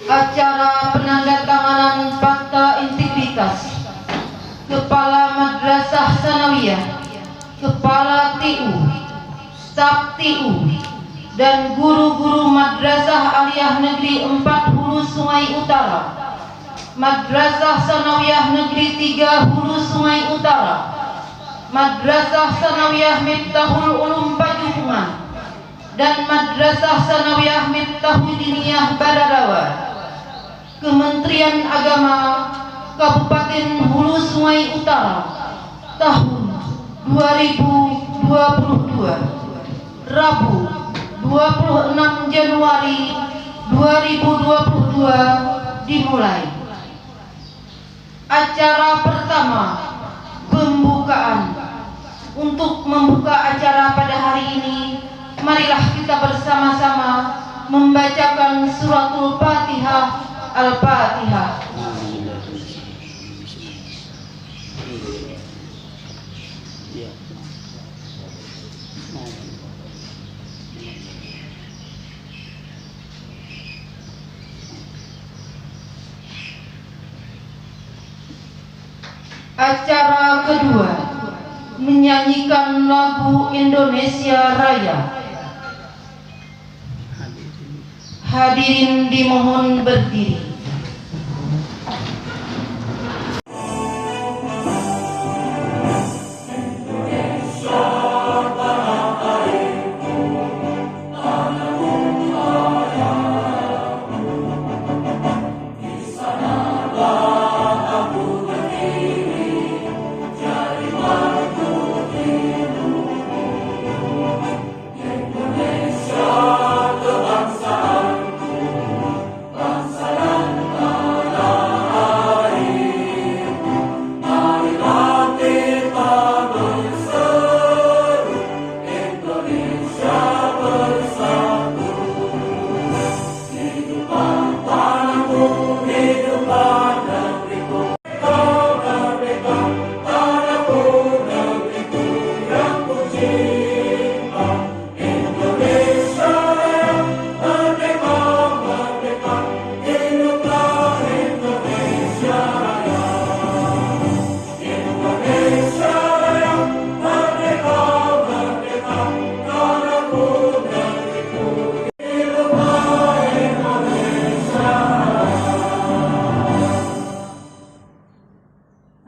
Acara penandatanganan Fakta Integritas Kepala Madrasah Sanawiyah, Kepala TU, Staf TU, dan guru-guru Madrasah Aliyah Negeri 4 Hulu Sungai Utara, Madrasah Sanawiyah Negeri 3 Hulu Sungai Utara, Madrasah Sanawiyah Miftahul Ulum Pajumpungan, dan Madrasah Sanawiyah Miftahul Diniyah Badarawa, Kementerian Agama Kabupaten Hulu Sungai Utara tahun 2022, Rabu 26 Januari 2022 dimulai. Acara pertama, pembukaan. Untuk membuka acara pada hari ini, marilah kita bersama-sama membacakan suratul Fatihah. Al-Fatihah. Acara kedua, menyanyikan lagu Indonesia Raya. Hadirin dimohon berdiri.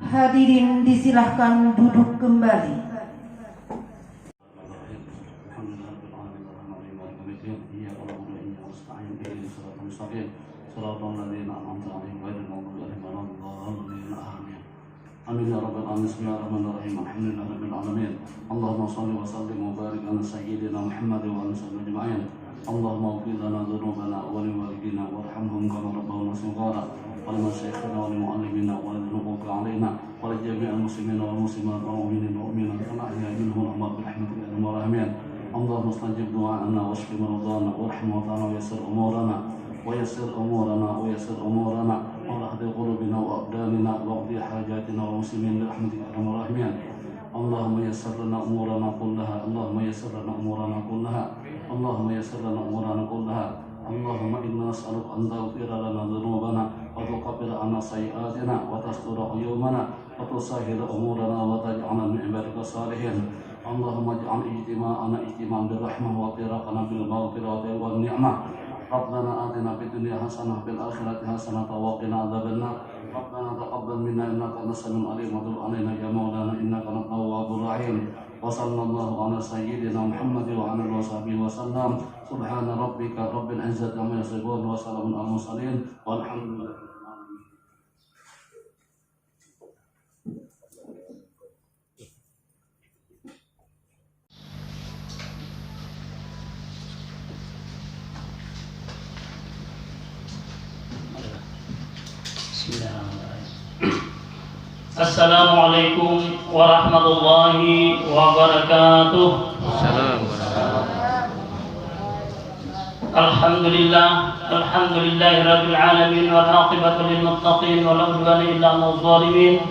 Hadirin disilahkan duduk kembali. Amin ya rabbal alamin. Bismillahirrahmanirrahim. Alhamdulillahi rabbil alamin. Allahumma shalli wa sallim wa barik ala sayyidina Muhammad wa ala sahbihi ajma'in. Allahumma ighfir lana dhunubana wa li walidina warhamhum kama rabbawna shighara. ولمشايخنا ولمعلمنا وللحقوق علينا ولجميع المسلمين والمسلمات والمؤمنين والمؤمنات الأحياء منهم الأموات برحمتك يا أرحم الراحمين. اللهم استجب دعاءنا واشف مرضانا وارحم موتانا ويسر أمورنا ولا اهد قلوبنا وأبداننا واقضي حاجاتنا والمسلمين برحمتك يا أرحم الراحمين. اللهم يسر لنا أمورنا كلها اللهم إنا نسألك أن تغفر لنا ذنوبنا وتكفر عنا سيئاتنا وتستر عيوبنا وتسهل أمورنا وتجعلنا من عبادك الصالحين. اللهم اجعل اجتماعنا اجتماعا بالرحمة وفراقنا بالمغفرة والنعمة. ربنا آتنا في الدنيا حسنة وفي الآخرة حسنة وقنا عذاب النار. ربنا تقبل منا إنك أنت السميع العليم وتب علينا يا مولانا إنك أنت التواب الرحيم. وصلى الله على سيدنا محمد وعلى آله وصحبه وسلم. سبحان ربك رب العزة عما يصفون وسلام على المرسلين والحمد لله. Assalamualaikum warahmatullahi wabarakatuh. Alhamdulillahi rabbil alamin wal aqibatu lil muttaqin wa la udwana illa 'alal zalimin.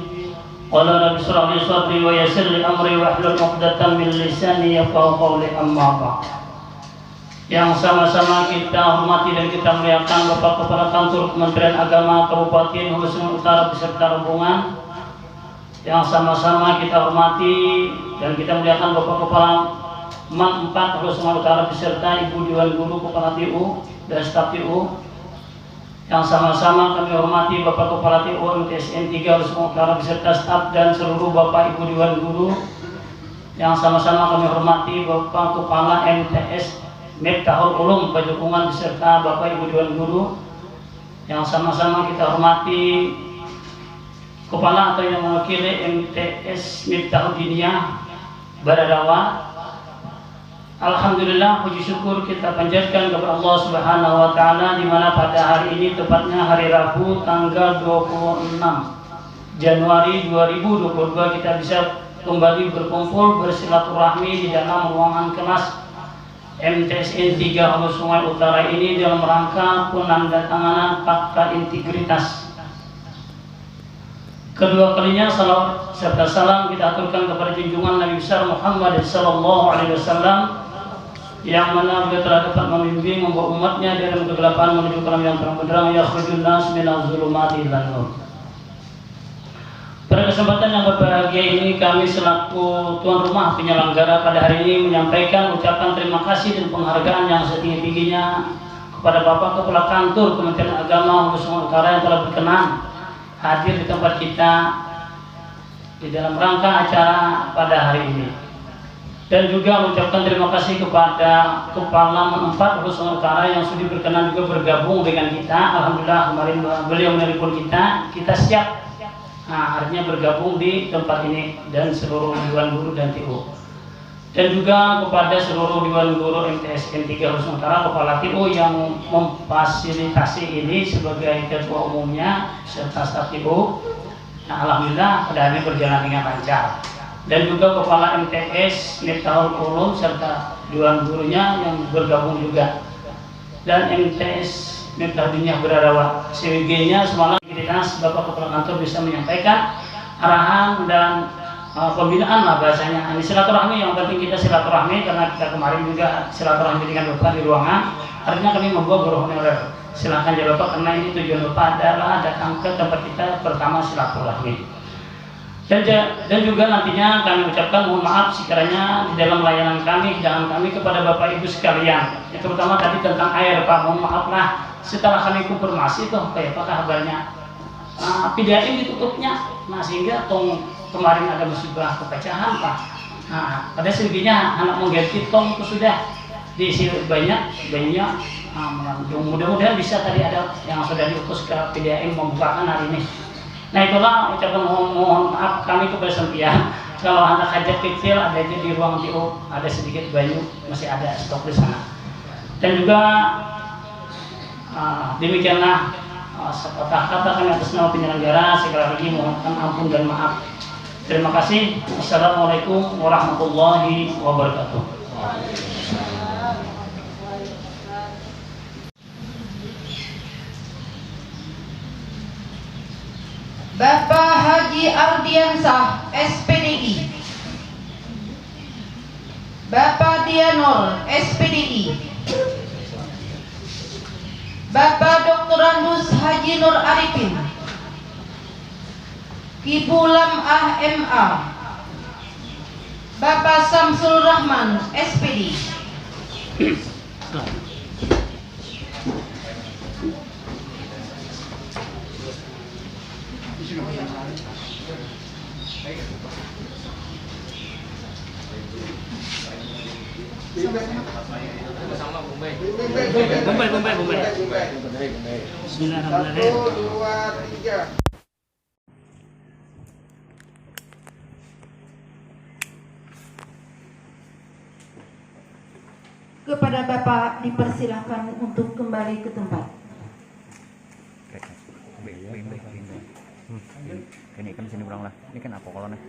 Qala rabbi shrah li sadri wa yassir li amri wahlul 'uqdatam min lisani yafqahu qawli amma ba'd. Yang sama-sama kita hormati dan kita muliakan Bapak Kepala Kantor Kementerian Agama Kabupaten Hulu Sungai Utara beserta rombongan. Yang sama-sama kita hormati dan kita muliakan Bapak Kepala MAN 4 Hulu Sungai Utara beserta Ibu Dewan Guru Kepala TU dan staf TU. Yang sama-sama kami hormati Bapak Kepala TU MTSN 3 Hulu Sungai Utara beserta staf dan seluruh Bapak Ibu Dewan Guru. Yang sama-sama kami hormati Bapak Kepala MTS Miftahul Ulum Pajokungan beserta Bapak Ibu Dewan Guru. Yang sama-sama kita hormati Kepala atau yang mewakili MTS Miftahul Diniyah Baradawa. Alhamdulillah, puji syukur kita panjatkan kepada Allah Subhanahu wa taala di mana pada hari ini tepatnya hari Rabu tanggal 26 Januari 2022 kita bisa kembali berkumpul bersilaturahmi di dalam ruangan kelas MTSN 3 Hulu Sungai Utara ini dalam rangka penandatanganan Fakta Integritas. Kedua kalinya salawat serta salam kita aturkan kepada junjungan Nabi besar Muhammad sallallahu alaihi wasallam yang mana beliau telah dapat membimbing membawa umatnya dari kegelapan menuju ke yang terang benderang, yakhrijun nas minaz zulumati ilan nur. Pada kesempatan yang berbahagia ini kami selaku tuan rumah penyelenggara pada hari ini menyampaikan ucapan terima kasih dan penghargaan yang setinggi-tingginya kepada Bapak Kepala Kantor Kementerian Agama Hulu Sungai Utara yang telah berkenan hadir di tempat kita di dalam rangka acara pada hari ini. Dan juga mengucapkan terima kasih kepada Kepala MAN 4 Hulu Sungai Utara yang sudah berkenan juga bergabung dengan kita. Alhamdulillah kemarin beliau menelpon kita siap. Nah, artinya bergabung di tempat ini dan seluruh Dewan Guru dan TU. Dan juga kepada seluruh Dewan Guru MTSN 3 Hulu Sungai Utara, Kepala TU yang memfasilitasi ini sebagai ketua umumnya serta staf TU. Nah, alhamdulillah pada hari ini berjalan dengan lancar. Dan juga Kepala MTS Miftahul Ulum serta Dewan Gurunya yang bergabung juga. Dan MTS Miftahul Diniyah Baradawa CWG-nya semalam aktivitas Bapak Kepala Kantor bisa menyampaikan arahan dan pembinaan lah bahasanya. Ini silaturahmi, yang penting kita silaturahmi karena kita kemarin juga silaturahmi dengan Bapak di ruangan. Artinya kami membuat berhonorer. Silakan ya Bapak, karena ini tujuan Bapak adalah datang ke tempat kita pertama silaturahmi. Dan juga nantinya kami ucapkan mohon maaf sekiranya di dalam layanan kami, hidangan kami kepada Bapak Ibu sekalian. Ya, terutama tadi tentang air Pak, mohon maaf lah. Setelah kami konfirmasi tuh kayak apa kabarnya, PDAM ditutupnya. Nah sehingga tong kemarin ada musibah kepecahan Pak. Nah pada selebihnya anak mengganti tong itu sudah diisi banyak bayinya. Mudah-mudahan bisa tadi ada yang sudah diutus ke PDAM membukakan hari ini. Nah itulah ucapan mohon maaf kami kepada sempian. Kalau anak hajat kecil ada aja di ruang TU, ada sedikit bayu, masih ada stok di sana. Dan juga demikianlah sepatah kata kami atas nama penyelenggara. Sekali lagi mohon ampun dan maaf. Terima kasih. Assalamualaikum warahmatullahi wabarakatuh. Bapak Haji Ardiansah SPDI, Bapak Dianor SPDI, Bapak Dr. Andus Haji Nur Arifin, Ibu Lam'ah MA, Bapak Samsul Rahman SPD. Bombay. Bismillahirrahmanirrahim. 1, 2, 3. Kepada Bapak dipersilahkan untuk kembali ke tempat. Ini kan sini kurang lah. Ini kan apa kolonnya?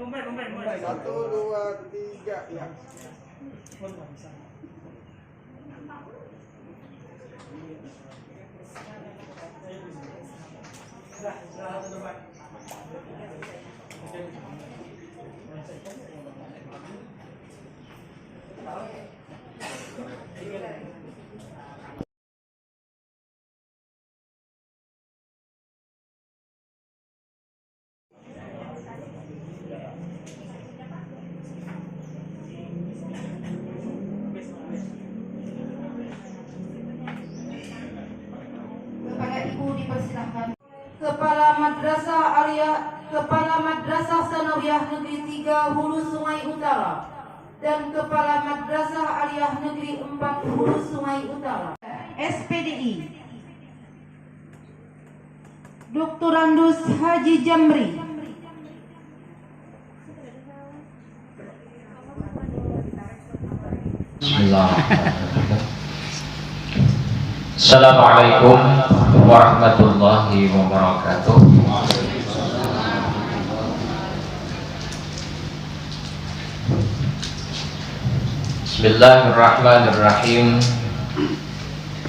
1, 2, 3 ya. Kepada Ibu dipersilahkan. Kepala Madrasah Sanawiyah Negeri 3 Hulu Sungai Utara dan Kepala Madrasah Aliyah Negeri 4 Hulu Sungai Utara. SPDI Dr. Andus Haji Jamri. Bismillahirrahmanirrahim. Assalamualaikum warahmatullahi wabarakatuh. Bismillahirrahmanirrahim.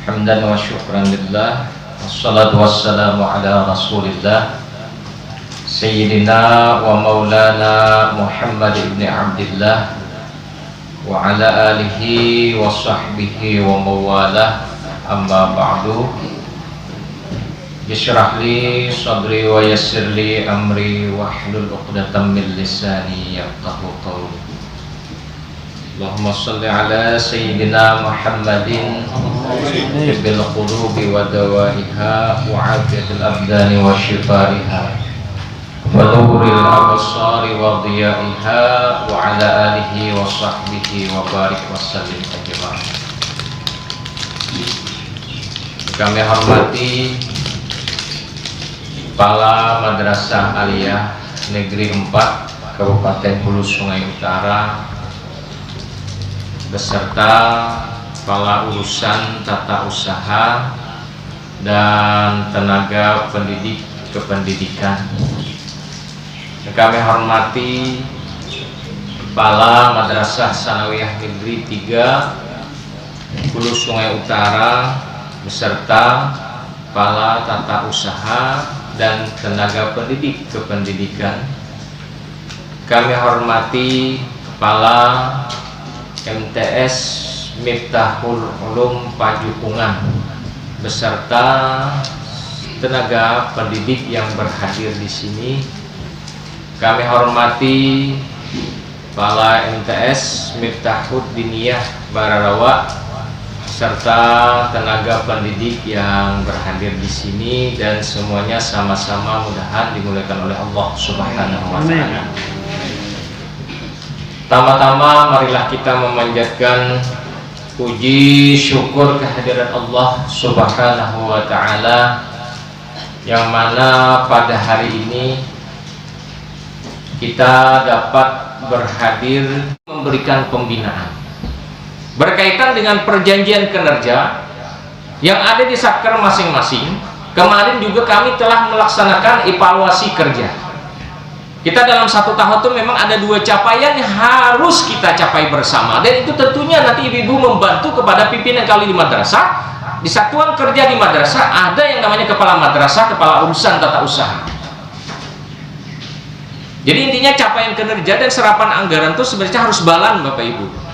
Hamdan wa syukran lillah. Wassalatu wassalamu ala rasulillah Sayyidina wa maulana Muhammad ibn Abdillah wa ala alihi wa sahbihi wa mawalah. Amma ba'du. Yashrah li sadri wa yassir li amri wahlul 'uqdatam min lisani yafqahu qawli. Allahumma shalli ala sayyidina Muhammadin bil qulubi wa dawaiha wa 'afiyatil abdani wa shifaiha wa nuril absari wa dhiyaiha wa ala alihi wa sahbihi wa barik wa sallim ajma'in. Kami hormati Kepala Madrasah Aliyah Negeri 4 Kabupaten Hulu Sungai Utara beserta kepala urusan tata usaha dan tenaga pendidik kependidikan. Kami hormati Kepala Madrasah Sanawiyah Negeri 3 Hulu Sungai Utara beserta kepala tata usaha dan tenaga pendidik kependidikan. Kami hormati Kepala MTS Miftahul Ulum Pajupungan beserta tenaga pendidik yang berhadir di sini. Kami hormati Kepala MTS Miftahul Diniyah Bararawa serta tenaga pendidik yang berhadir di sini, dan semuanya sama-sama mudahan dimuliakan oleh Allah Subhanahu wa taala. Tama-tama marilah kita memanjatkan puji syukur kehadirat Allah Subhanahu wa taala yang mana pada hari ini kita dapat berhadir memberikan pembinaan berkaitan dengan perjanjian kinerja yang ada di satker masing-masing. Kemarin juga kami telah melaksanakan evaluasi kerja. Kita dalam 1 tahun itu memang ada 2 capaian yang harus kita capai bersama, dan itu tentunya nanti ibu-ibu membantu kepada pimpinan kali di madrasah. Di satuan kerja di madrasah ada yang namanya kepala madrasah, kepala urusan tata usaha. Jadi intinya capaian kinerja dan serapan anggaran itu sebenarnya harus balan Bapak Ibu.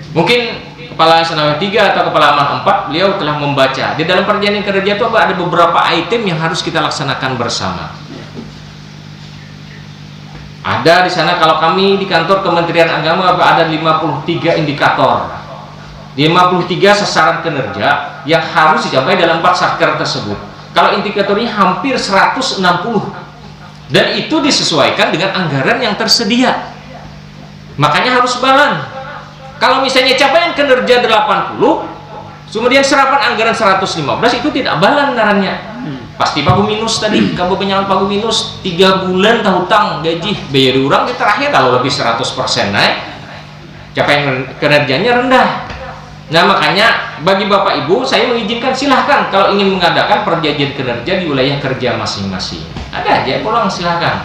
Mungkin Kepala Sanawiyah 3 atau Kepala Aman 4 beliau telah membaca di dalam perjanjian kerja itu ada beberapa item yang harus kita laksanakan bersama. Ada di sana, kalau kami di kantor Kementerian Agama ada 53 indikator, 53 sasaran kinerja yang harus dicapai dalam 4 satker tersebut. Kalau indikatornya hampir 160, dan itu disesuaikan dengan anggaran yang tersedia, makanya harus balan. Kalau misalnya capaian kinerja 80, kemudian serapan anggaran 115, itu tidak balan anggarannya. Pasti pagu minus tadi, kamu penyalaan pagu minus 3 bulan hutang gaji bayar orang di terakhir kalau lebih 100% naik, capaian kinerjanya rendah. Nah makanya bagi Bapak Ibu saya mengizinkan, silahkan kalau ingin mengadakan perjanjian kinerja di wilayah kerja masing-masing, ada aja pulang silahkan.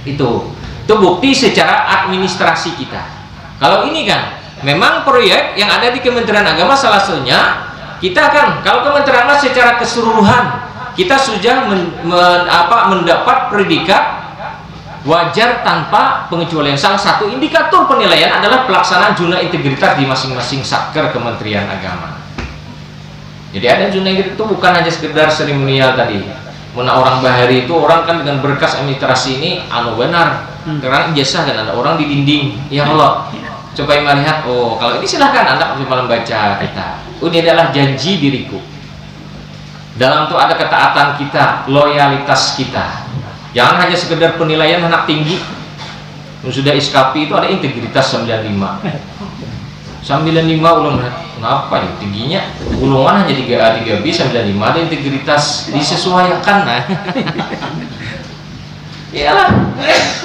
Itu bukti secara administrasi kita. Kalau ini kan memang proyek yang ada di Kementerian Agama, salah satunya kita kan, kalau Kementerian Agama secara keseluruhan kita sudah mendapat predikat wajar tanpa pengecualian. Salah satu indikator penilaian adalah pelaksanaan zona integritas di masing-masing satker Kementerian Agama. Jadi ada zona integritas itu bukan hanya sekedar seremonial tadi. Mana orang bahari itu orang kan dengan berkas administrasi ini benar. Karena ijazah kan ada orang di dinding. Ya Allah, supaya melihat, oh kalau ini silahkan Anda malam baca kita. Ini adalah janji diriku. Dalam itu ada ketaatan kita, loyalitas kita. Jangan hanya sekedar penilaian anak tinggi. Sudah iskapi itu ada integritas 95. 95 ulun, kenapa ya tingginya? Ulungan hanya 3A 3B 95, ada integritas disesuaikan. Nah. Iyalah.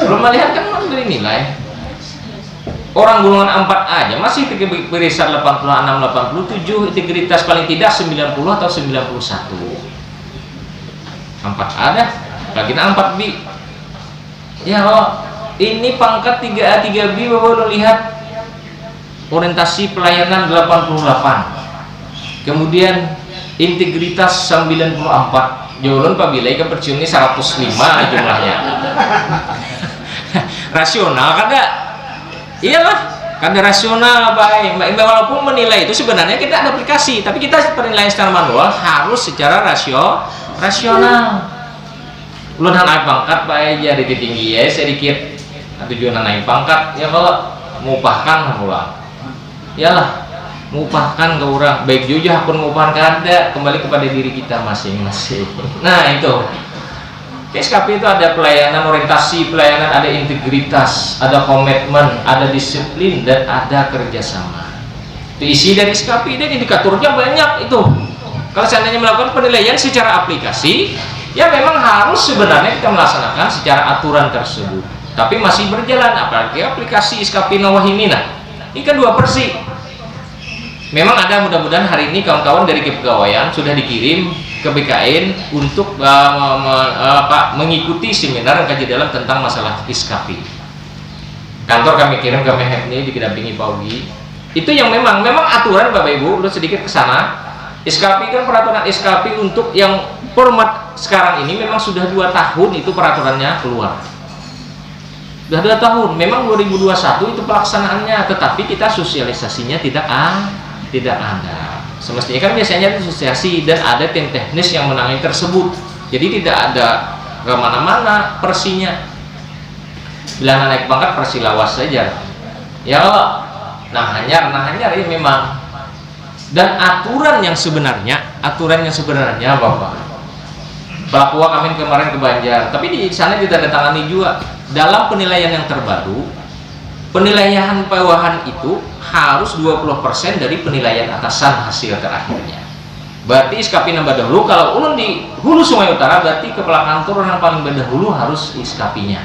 Belum melihat kan memberi nilai. Orang golongan 4 aja masih berisan 86 87, integritas paling tidak 90 atau 91. 4 ada, lagi 4B. Ya Allah, ini pangkat 3A 3B Bapak lihat. Orientasi pelayanan 88. Kemudian integritas 94. Jolon Pak Bilai ke perciumnya 105 jumlahnya. Rasional kada? Iyalah, kada rasional baik. Walaupun menilai itu sebenarnya kita ada aplikasi, tapi kita penilaian secara manual harus secara rasional. Ulun naik pangkat baik jadi tinggi ya sedikit. Tujuan naik pangkat ya kalau mengupahkan pulang. Yalah, mengupahkan ke orang baik juga pun mengupahkan kada, kembali kepada diri kita masing-masing. Nah itu SKP itu ada pelayanan, orientasi pelayanan, ada integritas, ada komitmen, ada disiplin, dan ada kerjasama. Itu isi dari SKP, dan indikatornya banyak itu. Kalau seandainya melakukan penilaian secara aplikasi, ya memang harus sebenarnya kita melaksanakan secara aturan tersebut, tapi masih berjalan. Apalagi aplikasi SKP Nawahimina ini kan 2 versi. Memang ada, mudah-mudahan hari ini kawan-kawan dari kepegawaian sudah dikirim ke BKN untuk mengikuti seminar yang kaji dalam tentang masalah SKP. Kantor kami kirim ke Mehet ini didampingi Pak Ugi. Itu yang memang aturan Bapak Ibu, udah sedikit ke sana. SKP kan peraturan SKP untuk yang format sekarang ini memang sudah 2 tahun itu peraturannya keluar. Sudah 2 tahun, memang 2021 itu pelaksanaannya, tetapi kita sosialisasinya tidak ada. Semestinya kan biasanya itu sosialisasi dan ada tim teknis yang menangani tersebut. Jadi tidak ada kemana-mana persinya. Bila naik pangkat persi lawas saja. Ya Allah, hanyar ini memang. Dan aturan yang sebenarnya Bapak. Papua kami kemarin ke Banjar, tapi di sana ditandatangani juga. Dalam penilaian yang terbaru, penilaian bawahan itu harus 20% dari penilaian atasan hasil terakhirnya. Berarti SKP nambah dahulu. Kalau ulun di hulu Sungai Utara, berarti kepala kantor yang paling dahulu harus SKP-nya.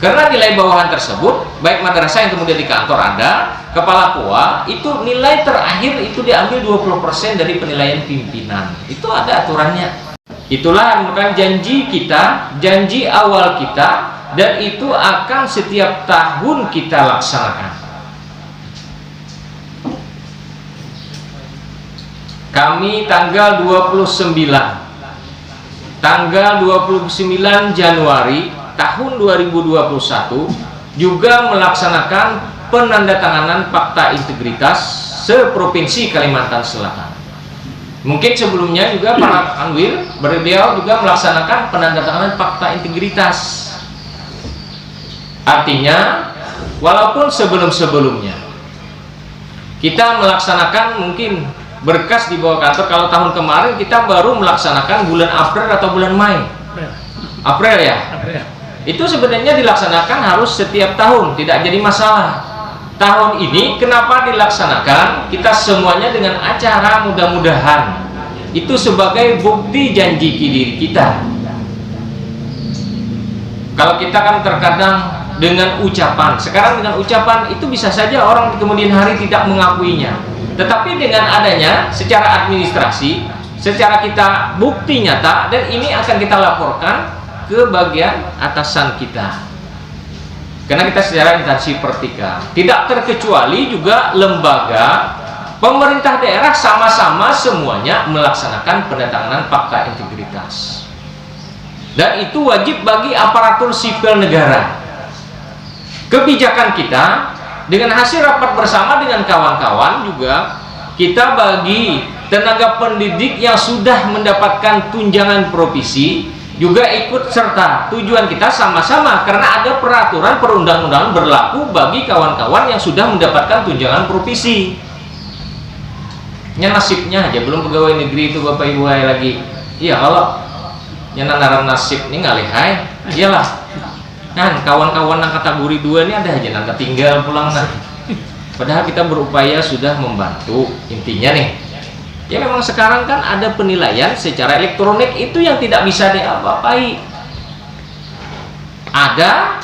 Karena nilai bawahan tersebut, baik madrasah yang kemudian di kantor ada, kepala POA, itu nilai terakhir itu diambil 20% dari penilaian pimpinan. Itu ada aturannya. Itulah merupakan janji kita, janji awal kita, dan itu akan setiap tahun kita laksanakan. Kami tanggal 29 Januari tahun 2021 juga melaksanakan penandatanganan fakta integritas seprovinsi Kalimantan Selatan. Mungkin sebelumnya juga Pak Anwil beliau juga melaksanakan penandatanganan fakta integritas. Artinya walaupun sebelum-sebelumnya kita melaksanakan mungkin berkas di bawah kantor, kalau tahun kemarin kita baru melaksanakan bulan April atau bulan Mei. April ya. Itu sebenarnya dilaksanakan harus setiap tahun, tidak jadi masalah. Tahun ini kenapa dilaksanakan? Kita semuanya dengan acara, mudah-mudahan itu sebagai bukti janji diri kita. Kalau kita kan terkadang dengan ucapan, sekarang dengan ucapan itu bisa saja orang di kemudian hari tidak mengakuinya. Tetapi dengan adanya secara administrasi, secara kita bukti nyata, dan ini akan kita laporkan ke bagian atasan kita. karena kita secara intensif perhatikan. Tidak terkecuali juga lembaga pemerintah daerah sama-sama semuanya melaksanakan penandatanganan fakta integritas, dan itu wajib bagi aparatur sipil negara. Kebijakan kita dengan hasil rapat bersama dengan kawan-kawan juga, kita bagi tenaga pendidik yang sudah mendapatkan tunjangan provisi juga ikut serta. Tujuan kita sama-sama, karena ada peraturan perundang-undangan berlaku bagi kawan-kawan yang sudah mendapatkan tunjangan provisi. Nasibnya aja belum pegawai negeri itu Bapak Ibu lagi. Iya, kalau nanaran nasib ini nggak lihai, iyalah. Nah, kawan-kawan yang kategori 2 ini ada aja nanti tinggal pulang nah. Padahal kita berupaya sudah membantu. Intinya nih, ya memang sekarang kan ada penilaian secara elektronik itu yang tidak bisa diapa-apai. Ada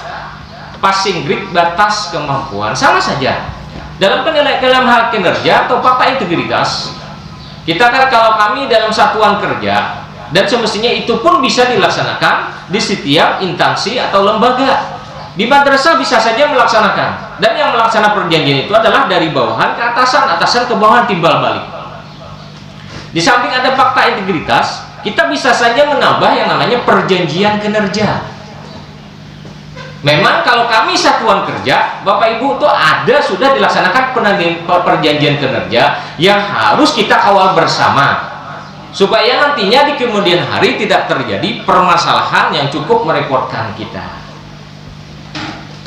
passing grade, batas kemampuan, sama saja. Dalam penilaian dalam hal kinerja atau fakta integritas, kita kan kalau kami dalam satuan kerja, dan semestinya itu pun bisa dilaksanakan di setiap instansi atau lembaga. Di madrasah bisa saja melaksanakan, dan yang melaksanakan perjanjian itu adalah dari bawahan ke atasan, atasan ke bawahan, timbal balik. Di samping ada fakta integritas, kita bisa saja menambah yang namanya perjanjian kinerja. Memang kalau kami satuan kerja, Bapak Ibu itu ada sudah dilaksanakan perjanjian kinerja yang harus kita kawal bersama, supaya nantinya di kemudian hari tidak terjadi permasalahan yang cukup merepotkan kita.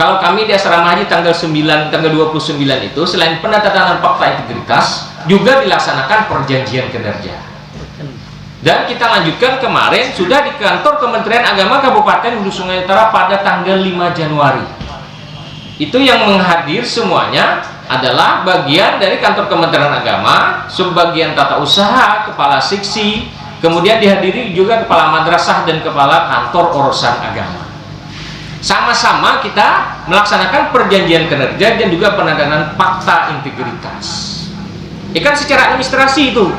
Kalau kami di asrama haji tanggal 29 itu, selain penandatanganan fakta integritas, juga dilaksanakan perjanjian kinerja. Dan kita lanjutkan kemarin sudah di kantor Kementerian Agama Kabupaten Hulu Sungai Utara pada tanggal 5 Januari. Itu yang menghadir semuanya adalah bagian dari kantor Kementerian Agama, subbagian tata usaha, kepala seksi, kemudian dihadiri juga kepala madrasah dan kepala kantor urusan agama. Sama-sama kita melaksanakan perjanjian kinerja dan juga penandatanganan fakta integritas. Ikan secara administrasi itu.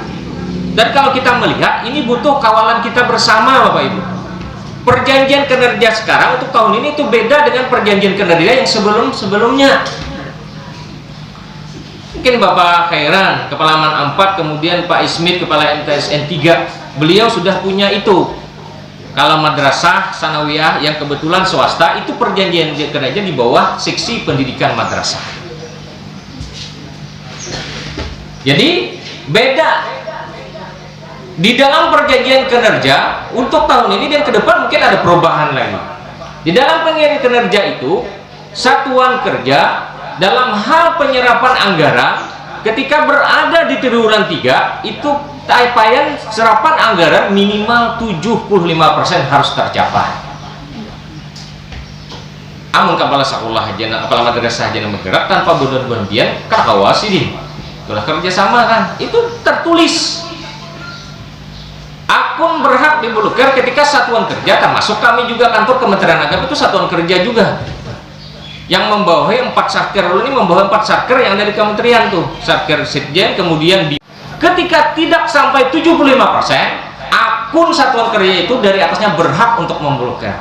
Dan kalau kita melihat ini butuh kawalan kita bersama Bapak Ibu. Perjanjian kinerja sekarang untuk tahun ini itu beda dengan perjanjian kinerja yang sebelum-sebelumnya. Mungkin Bapak Khairan, Kepala Man 4, kemudian Pak Ismit, Kepala MTSN 3, beliau sudah punya itu. Kalau madrasah sanawiyah yang kebetulan swasta, itu perjanjian kinerja di bawah seksi pendidikan madrasah. Jadi beda di dalam perjanjian kinerja untuk tahun ini dan ke depan mungkin ada perubahan lagi. Di dalam perjanjian kinerja itu, satuan kerja dalam hal penyerapan anggaran ketika berada di triwulan 3 itu capaian serapan anggaran minimal 75% harus tercapai. Amun kepala sekolah hajana, kepala madrasah hajana bergerak tanpa berlebihan, kakawasi di telah kerjasama kan, itu tertulis. Akun berhak diblokir ketika satuan kerja, termasuk kami juga kantor Kementerian Agama itu satuan kerja juga. Yang membawahi 4 satker, ini membawahi 4 satker yang dari kementerian tuh, satker Sitjen, kemudian ketika tidak sampai 75%, akun satuan kerja itu dari atasnya berhak untuk memblokir.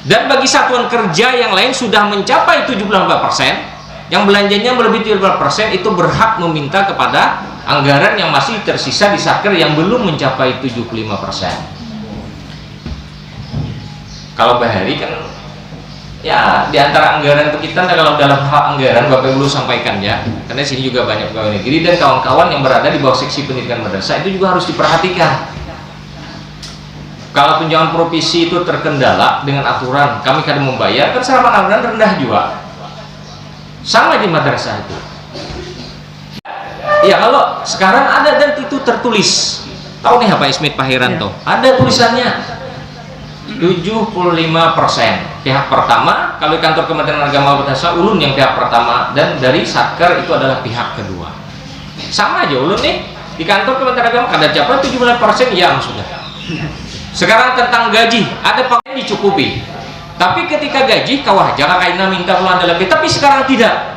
Dan bagi satuan kerja yang lain sudah mencapai 74%, yang belanjanya melebihi 75%, itu berhak meminta kepada anggaran yang masih tersisa di satker yang belum mencapai 75%. Kalau bahari kan ya di antara anggaran itu kita kalau dalam hal anggaran Bapak Ibu sampaikan ya, karena sini juga banyak pegawai negeri dan kawan-kawan yang berada di bawah seksi pendidikan madrasah itu juga harus diperhatikan. Kalau tunjangan provisi itu terkendala dengan aturan kami kadang membayar, kan serapan anggaran rendah juga sama di madrasah itu. Ya kalau sekarang ada dan itu tertulis, tahu nih Pak Ismit Pak Heranto, ada tulisannya 75% pihak pertama. Kalau di kantor Kementerian Agama Madrasah ulun yang pihak pertama, dan dari satker itu adalah pihak kedua. Sama aja ulun nih di kantor Kementerian Agama kadar capai 75% yang sudah. Sekarang tentang gaji ada pakaian dicukupi, tapi ketika gaji kawah jangan kaina minta pulang lebih, tapi sekarang tidak.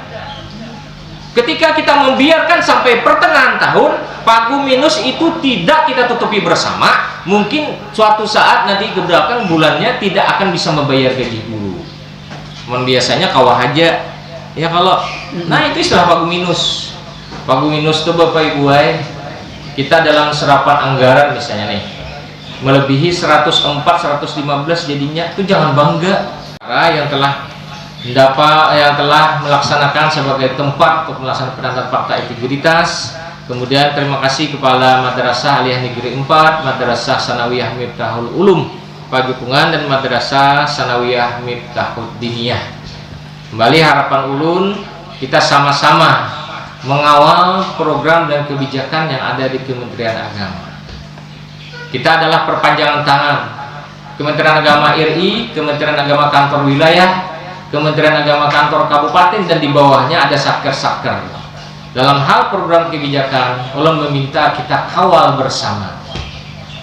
Ketika kita membiarkan sampai pertengahan tahun, pagu minus itu tidak kita tutupi bersama, mungkin suatu saat nanti ke belakang bulannya tidak akan bisa membayar gaji guru. biasanya kawah aja ya kalau nah itu istilah paguminus. Paguminus tuh Bapak Ibu kita dalam serapan anggaran misalnya nih melebihi 104 115 jadinya itu jangan bangga. Yang telah melaksanakan sebagai tempat untuk melaksanakan penanganan fakta integritas. Kemudian terima kasih Kepala Madrasah Aliyah Negeri 4, Madrasah Sanawiyah Miftahul Ulum Pajupungan, dan Madrasah Sanawiyah Miftahul Diniyah. Kembali harapan ulun kita sama-sama mengawal program dan kebijakan yang ada di Kementerian Agama. Kita adalah perpanjangan tangan Kementerian Agama RI, Kementerian Agama kantor wilayah, Kementerian Agama kantor kabupaten, dan di bawahnya ada satker-satker. Dalam hal program kebijakan, ulun meminta kita kawal bersama,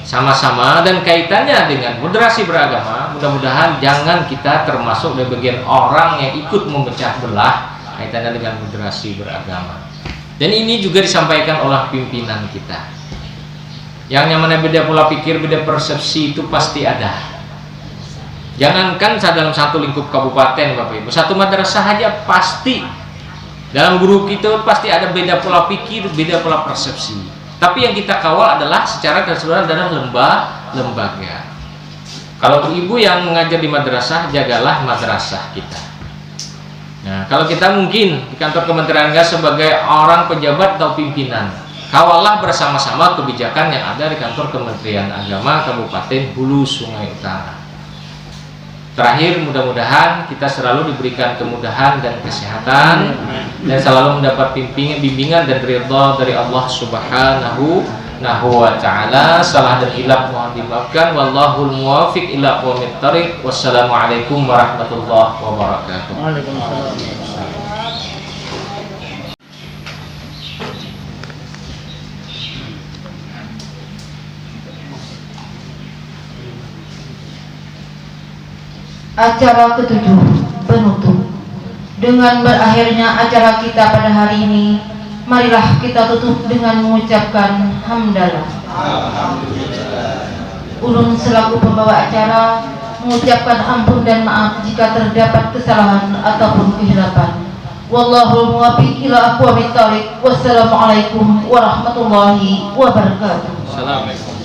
sama-sama, dan kaitannya dengan moderasi beragama. Mudah-mudahan jangan kita termasuk dari bagian orang yang ikut memecah belah kaitannya dengan moderasi beragama. Dan ini juga disampaikan oleh pimpinan kita. Yang namanya beda pola pikir, beda persepsi itu pasti ada. Jangankan dalam satu lingkup kabupaten Bapak Ibu, satu madrasah aja pasti dalam guru kita pasti ada beda pola pikir, beda pola persepsi. Tapi yang kita kawal adalah secara keseluruhan adalah lembaga. Kalau ibu yang mengajar di madrasah, jagalah madrasah kita. Nah, kalau kita mungkin di kantor Kementerian Agama sebagai orang pejabat atau pimpinan, kawallah bersama-sama kebijakan yang ada di kantor Kementerian Agama Kabupaten Hulu Sungai Utara. Terakhir, mudah-mudahan kita selalu diberikan kemudahan dan kesehatan dan selalu mendapat bimbingan dan ridha dari Allah Subhanahu wa ta'ala. Salah dan hilaf mohon dimaafkan. Wallahul muwafiq ila aqwamit thariq. Wassalamualaikum warahmatullahi wabarakatuh. Waalaikumsalam. Acara ketujuh penutup. Dengan berakhirnya acara kita pada hari ini, marilah kita tutup dengan mengucapkan hamdalah. Ulun selaku pembawa acara mengucapkan ampun dan maaf jika terdapat kesalahan ataupun kehilapan. Wallahul muwaffiq ila aqwamit thariq. Wassalamualaikum warahmatullahi wabarakatuh. Assalamualaikum.